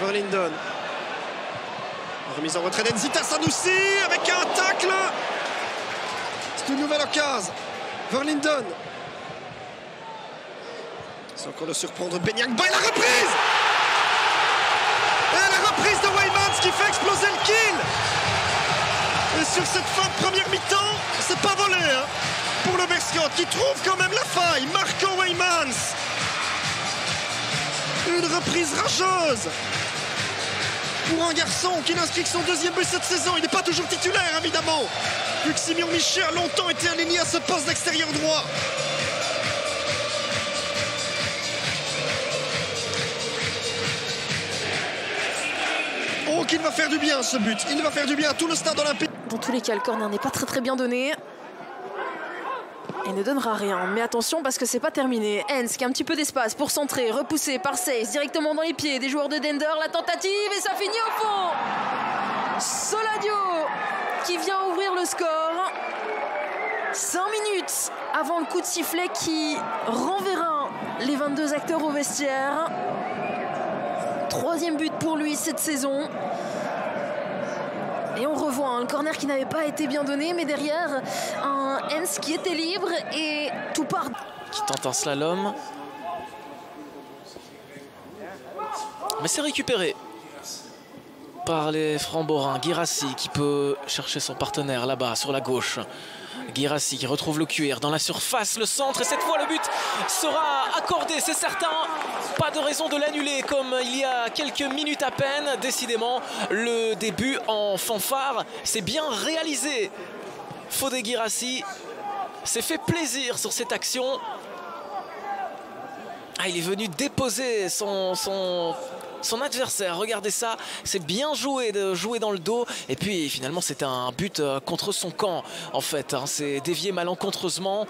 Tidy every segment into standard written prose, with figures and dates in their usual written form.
Verlinden. Remise en retrait d'Enzita Sanoussi avec un tacle. C'est une nouvelle occasion. Verlinden. C'est encore le surprendre Benyangba et la reprise. Et la reprise de Weymans qui fait exploser le kill. Et sur cette fin de première mi-temps, c'est pas volé hein, pour le Bergschot qui trouve quand même la faille. Marco Weymans. Une reprise rageuse pour un garçon qui n'inscrit que son deuxième but cette saison. Il n'est pas toujours titulaire évidemment, vu que Simeon Miché a longtemps été aligné à ce poste d'extérieur droit. Oh, qu'il va faire du bien ce but. Il va faire du bien à tout le stade olympique. Dans tous les cas, le corner n'est pas très bien donné. Et ne donnera rien. Mais attention parce que c'est pas terminé. Hens qui a un petit peu d'espace pour centrer, repoussé par Seis directement dans les pieds des joueurs de Dender. La tentative et ça finit au fond. Soladio qui vient ouvrir le score. 5 minutes avant le coup de sifflet qui renverra les 22 acteurs au vestiaire. 3e but pour lui cette saison. Et on revoit un corner qui n'avait pas été bien donné, mais derrière un Hens qui était libre et tout part. Qui tente un slalom. Mais c'est récupéré par les Framborains. Guirassy qui peut chercher son partenaire là-bas sur la gauche. Guirassy qui retrouve le cuir dans la surface, le centre, et cette fois le but sera accordé, c'est certain. Pas de raison de l'annuler comme il y a quelques minutes à peine. Décidément, le début en fanfare, c'est bien réalisé. Fodé Guirassy s'est fait plaisir sur cette action. Ah, il est venu déposer son adversaire, regardez ça, c'est bien joué de jouer dans le dos, et puis finalement c'était un but contre son camp en fait, hein. C'est dévié malencontreusement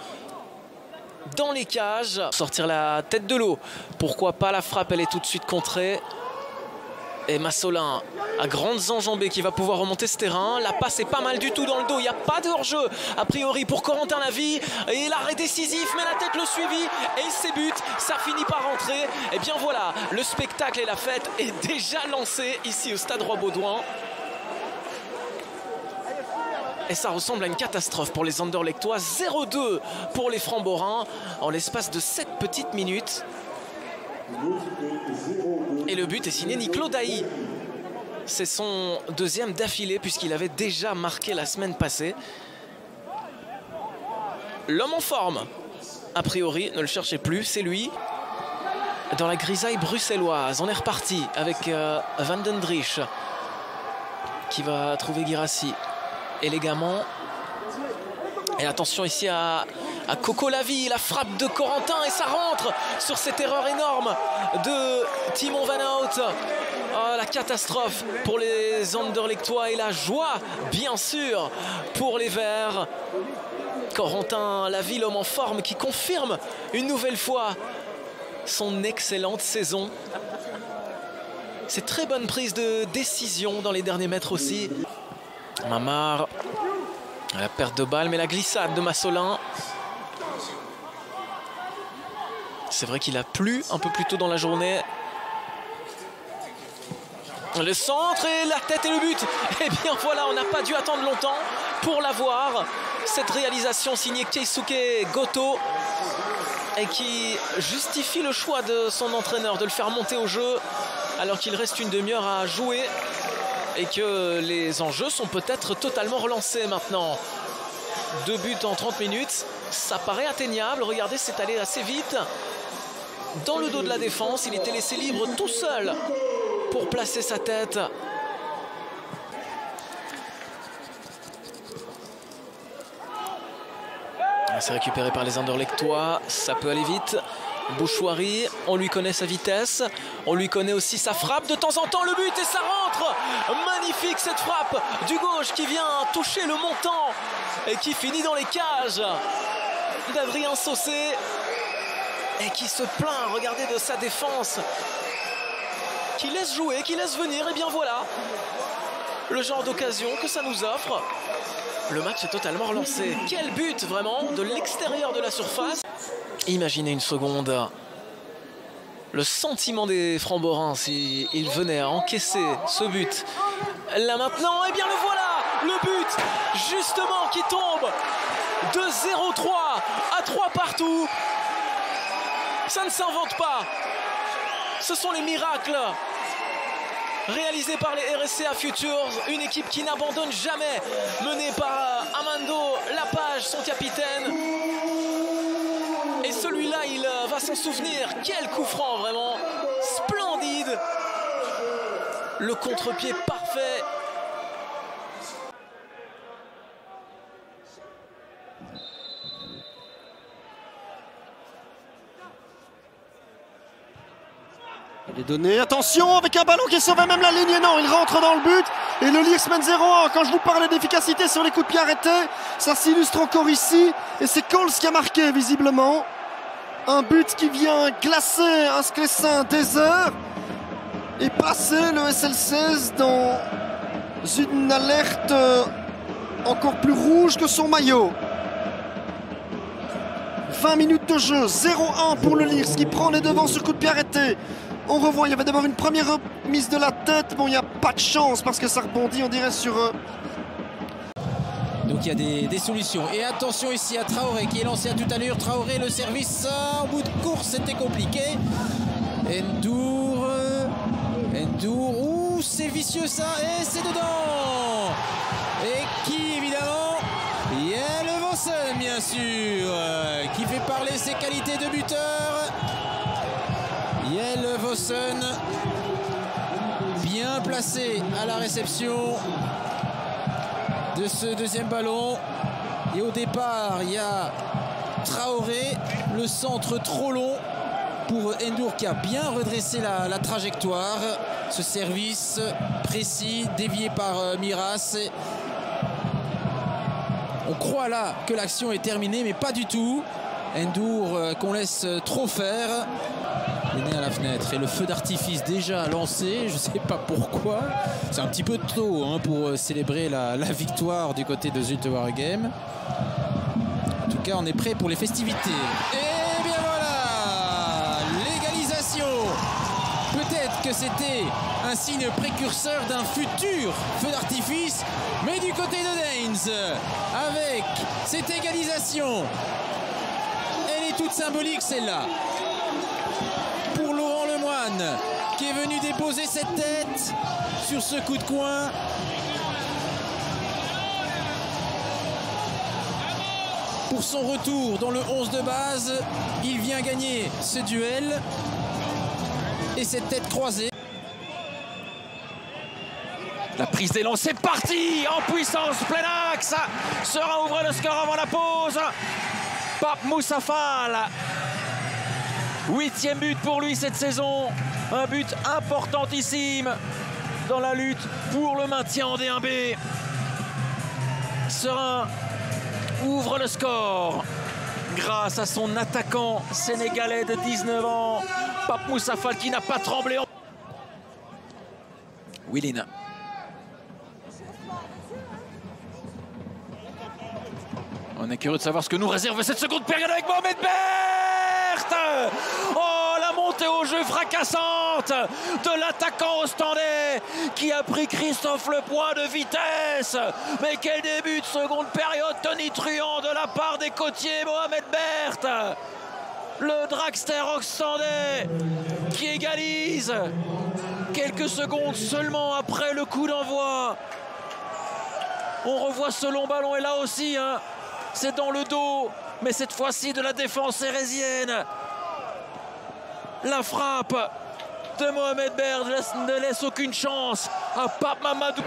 dans les cages. Sortir la tête de l'eau, pourquoi pas, la frappe elle est tout de suite contrée. Et Massolin à grandes enjambées qui va pouvoir remonter ce terrain. La passe est pas mal du tout dans le dos. Il n'y a pas de hors-jeu a priori pour Corentin Lavie. Et l'arrêt décisif, mais la tête le suivi. Et ses buts, ça finit par rentrer. Et bien voilà, le spectacle et la fête est déjà lancé ici au Stade Roi-Baudouin. Et ça ressemble à une catastrophe pour les Anderlechtois. 0-2 pour les Framborains en l'espace de 7 petites minutes. Et le but est signé Niclo Dailly. C'est son 2e d'affilée puisqu'il avait déjà marqué la semaine passée. L'homme en forme, a priori, ne le cherchez plus, c'est lui. Dans la grisaille bruxelloise, on est reparti avec Van den Driesch qui va trouver Guirassy élégamment. Et attention ici à Coco Lavie, la frappe de Corentin et ça rentre sur cette erreur énorme de Timon Van Hout. Oh, la catastrophe pour les Anderlechtois et la joie bien sûr pour les Verts. Corentin Lavie, l'homme en forme qui confirme une nouvelle fois son excellente saison. C'est très bonne prise de décision dans les derniers mètres aussi. Mamar, la perte de balle, mais la glissade de Massolin. C'est vrai qu'il a plu un peu plus tôt dans la journée. Le centre et la tête et le but. Et bien voilà, on n'a pas dû attendre longtemps pour l'avoir. Cette réalisation signée Keisuke Goto et qui justifie le choix de son entraîneur de le faire monter au jeu alors qu'il reste une demi-heure à jouer et que les enjeux sont peut-être totalement relancés maintenant. 2 buts en 30 minutes, ça paraît atteignable. Regardez, c'est allé assez vite. Dans le dos de la défense, il était laissé libre tout seul pour placer sa tête. C'est récupéré par les Anderlechtois, ça peut aller vite. Bouchouari, on lui connaît sa vitesse, on lui connaît aussi sa frappe. De temps en temps le but et ça rentre. Magnifique cette frappe du gauche qui vient toucher le montant et qui finit dans les cages d'Adrien Saucé et qui se plaint, regardez, de sa défense qui laisse jouer, qui laisse venir. Et bien voilà le genre d'occasion que ça nous offre. Le match est totalement relancé. Quel but vraiment de l'extérieur de la surface. Imaginez une seconde le sentiment des Framborins s'ils venaient à encaisser ce but. Là maintenant, et bien le voilà, le but justement qui tombe de 0-3 à 3 partout. Ça ne s'invente pas. Ce sont les miracles réalisés par les RSCA Futures, une équipe qui n'abandonne jamais, menée par Amando Lapage, son capitaine. Et celui-là, il va s'en souvenir. Quel coup franc, vraiment splendide. Le contre-pied parfait. Il est donné, attention, avec un ballon qui sauve même la ligne, et non, il rentre dans le but. Et le Lierse mène 0-1. Quand je vous parlais d'efficacité sur les coups de pied arrêtés, ça s'illustre encore ici. Et c'est Coles qui a marqué, visiblement. Un but qui vient glacer un Sclessin désert et passer le SL16 dans une alerte encore plus rouge que son maillot. 20 minutes de jeu, 0-1 pour le Lierse qui prend les devants sur coup de pied arrêté. On revoit, il y avait d'abord une première remise de la tête. Bon, il n'y a pas de chance parce que ça rebondit, on dirait, sur eux. Donc il y a des solutions. Et attention ici à Traoré qui est lancé à toute allure. Traoré, le service en bout de course, c'était compliqué. Ndour. Ouh, c'est vicieux ça. Et c'est dedans. Et qui, évidemment, Jelle Vossen, bien sûr, qui fait parler ses qualités de buteur. Jelle Vossen, bien placé à la réception de ce deuxième ballon. Et au départ, il y a Traoré, le centre trop long pour Ndour qui a bien redressé la trajectoire. Ce service précis, dévié par Miras. On croit là que l'action est terminée, mais pas du tout. Ndour qu'on laisse trop faire. Il est né à la fenêtre et le feu d'artifice déjà lancé, je ne sais pas pourquoi. C'est un petit peu tôt hein, pour célébrer la victoire du côté de Zulte Waregem. En tout cas, on est prêt pour les festivités. Et bien voilà, l'égalisation. Peut-être que c'était un signe précurseur d'un futur feu d'artifice, mais du côté de Daines, avec cette égalisation, elle est toute symbolique celle-là. Pour Laurent Lemoine, qui est venu déposer cette tête sur ce coup de coin. Pour son retour dans le 11 de base, il vient gagner ce duel. Et cette tête croisée. La prise d'élan, c'est parti en puissance, plein axe. Sera ouvre le score avant la pause. Pape Moussa Fall. 8e but pour lui cette saison. Un but importantissime dans la lutte pour le maintien en D1B. Serein ouvre le score grâce à son attaquant sénégalais de 19 ans, Pape Moussa Fall, qui n'a pas tremblé. Willin. On est curieux de savoir ce que nous réserve cette seconde période avec Mohamed Berthe. Oh, la montée au jeu fracassante de l'attaquant ostendais qui a pris Christophe Lepoint de vitesse. Mais quel début de seconde période tonitruant de la part des côtiers Mohamed Berthe. Le dragster ostendais qui égalise quelques secondes seulement après le coup d'envoi. On revoit ce long ballon et là aussi, hein, c'est dans le dos, mais cette fois-ci de la défense hérésienne. La frappe de Mohamed Berthe ne laisse aucune chance à Pape Mamadou.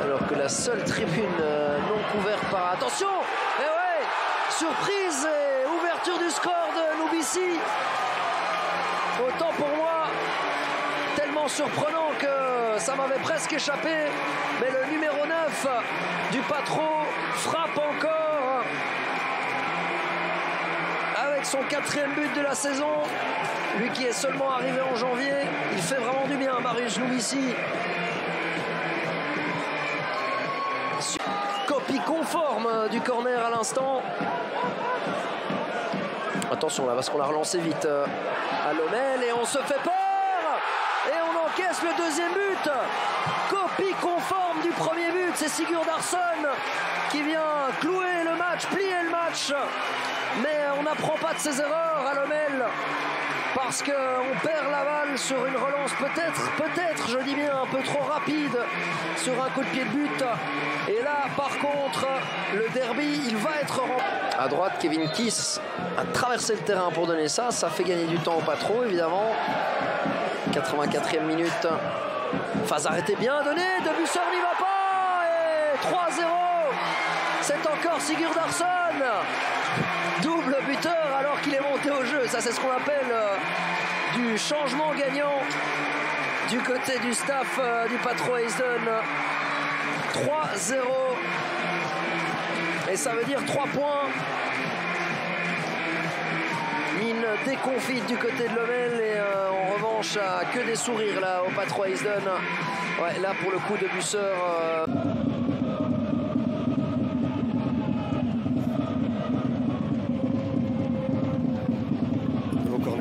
Alors que la seule tribune non couverte par... Attention! Eh ouais! Surprise et ouverture du score de Noubissi. Autant pour moi, tellement surprenant que ça m'avait presque échappé. Mais le numéro 9 du Patro frappe encore avec son 4e but de la saison. Lui qui est seulement arrivé en janvier, il fait vraiment du bien, Marius Noubissi. Copie conforme du corner à l'instant. Attention là, parce qu'on l'a relancé vite à Lommel et on se fait peur. Et on encaisse le deuxième but. Copie conforme du premier but. C'est Sigurdarsson qui vient clouer le match, plier le match. Mais on n'apprend pas de ses erreurs à Lommel. Parce qu'on perd la balle sur une relance peut-être, je dis bien, un peu trop rapide sur un coup de pied de but. Et là, par contre, le derby, il va être à droite. Kevin Kiss a traversé le terrain pour donner ça. Ça fait gagner du temps au Patro, évidemment. 84e minute. Phase arrêtée bien donnée. Debusseur n'y va pas. Et 3-0. C'est encore Sigurdarsson. Double buteur alors qu'il est monté au jeu. Ça, c'est ce qu'on appelle du changement gagnant du côté du staff du Patro Eisden. 3-0. Et ça veut dire 3 points. Mine déconfite du côté de Lommel. Et en revanche, que des sourires là au Patro Eisden. Ouais, là pour le coup de Busseur.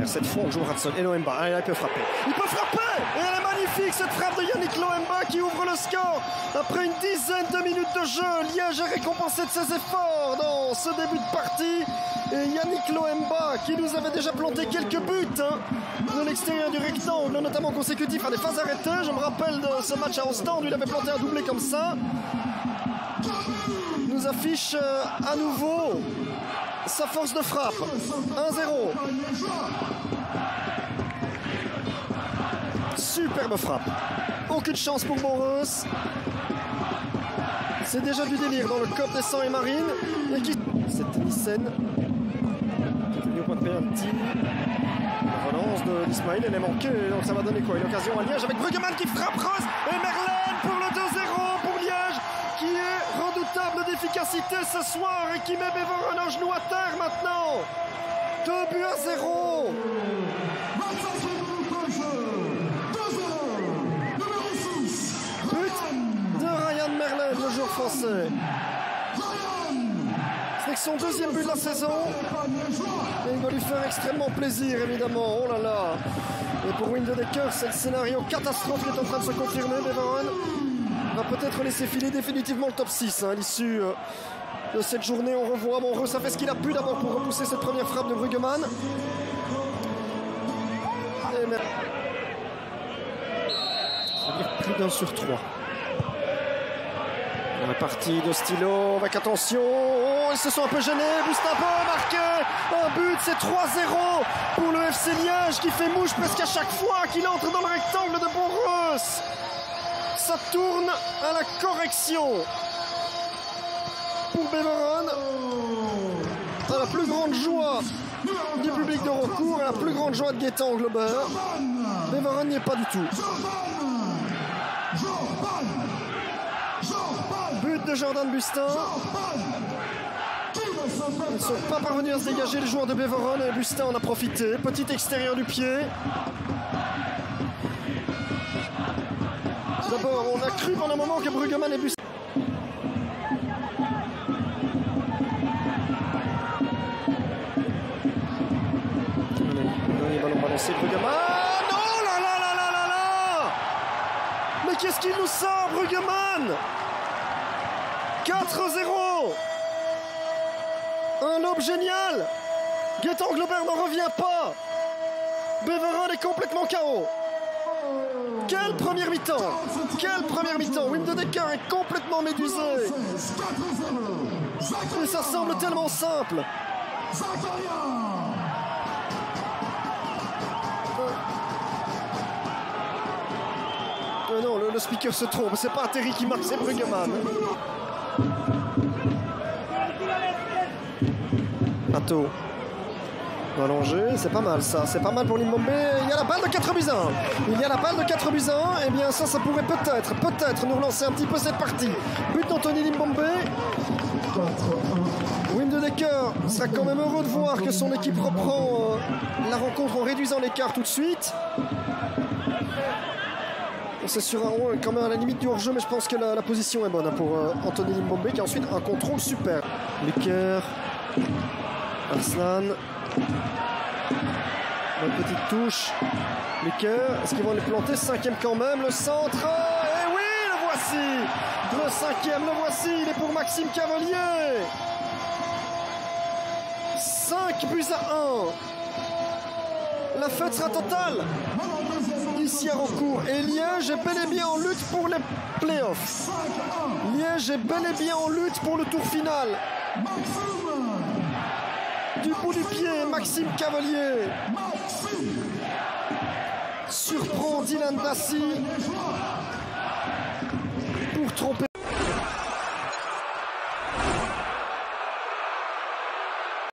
Cette fois on joue Hudson et Loemba. Allez, là, il peut frapper. Il peut frapper. Et elle est magnifique cette frappe de Yannick Loemba qui ouvre le score. Après une dizaine de minutes de jeu, Liège est récompensé de ses efforts dans ce début de partie. Et Yannick Loemba qui nous avait déjà planté quelques buts de l'extérieur du rectangle, notamment consécutifs à des phases arrêtées. Je me rappelle de ce match à Ostende où il avait planté un doublé comme ça. Nous affiche à nouveau sa force de frappe. 1-0. Superbe frappe. Aucune chance pour Boreus. C'est déjà du délire dans le COP des Sangs et Marines. Et qui... C'est Nissen qui est venu au point de pénalty. La relance d'Ismail, elle est manquée. Donc ça va donner quoi? Une occasion à Liège avec Bruggemann qui frappe Reus. Et Merlin pour le 2-0 pour Liège, qui est redoutable d'efficacité ce soir et qui met Beveren un genou à terre maintenant. 2-0. But de Ryan Merlin, le joueur français. C'est son deuxième but de la saison. Et il va lui faire extrêmement plaisir, évidemment. Oh là là. Et pour Windedecker, c'est le scénario catastrophe qui est en train de se confirmer. Beveren va peut-être laisser filer définitivement le top 6 à l'issue de cette journée. On revoit Reus a fait ce qu'il a pu d'abord pour repousser cette première frappe de Bruggemann. C'est-à-dire plus d'un sur 3. La partie de Stilo avec attention. Oh, ils se sont un peu gênés. Bustabo marqué un but. C'est 3-0 pour le FC Liège qui fait mouche presque à chaque fois qu'il entre dans le rectangle de Boreus. Ça tourne à la correction pour Beveren. À la plus grande joie du public de recours et la plus grande joie de Gaëtan Glober. Beveren n'y est pas du tout. But de Jordan Bustin. Ils ne sont pas parvenus à se dégager les joueurs de Beveren et Bustin en a profité. Petit extérieur du pied. D'abord, on a cru pendant un moment que Bruggemann et Bustin. Allez, ballon balancé, Bruggemann. Oh là là là là là là! Mais qu'est-ce qu'il nous sort, Bruggemann? 4-0. Un lobe génial. Gaëtan Glober n'en revient pas. Beveren est complètement KO. Quelle première mi-temps! Quelle première mi-temps! Windedecker est complètement médusé. Et ça semble tellement simple. Non, le speaker se trompe. C'est pas Terry qui marque, c'est Bruggemann. Pato. Allongé, c'est pas mal ça, c'est pas mal pour Limbombe. Il y a la balle de 4-1. Il y a la balle de 4-1. Et bien ça pourrait peut-être nous relancer un petit peu cette partie. But d'Anthony Limbombe. Windedecker sera quand même heureux de voir que son équipe reprend la rencontre en réduisant l'écart tout de suite. C'est sur un rond quand même à la limite du hors-jeu, mais je pense que la position est bonne pour Anthony Limbombe qui a ensuite un contrôle super. Lucker. Arslan. Bonne petite touche. Les cœurs, est-ce qu'ils vont les planter? 5e quand même, le centre. Et oui, le voici. Le 5e, le voici. Il est pour Maxime Cavalier. 5 buts à 1. La fête sera totale ici à Rancourt. Et Liège est bel et bien en lutte pour les playoffs. Liège est bel et bien en lutte pour le tour final. Du bout du pied, Maxime Cavalier surprend Dylan Dassy pour tromper.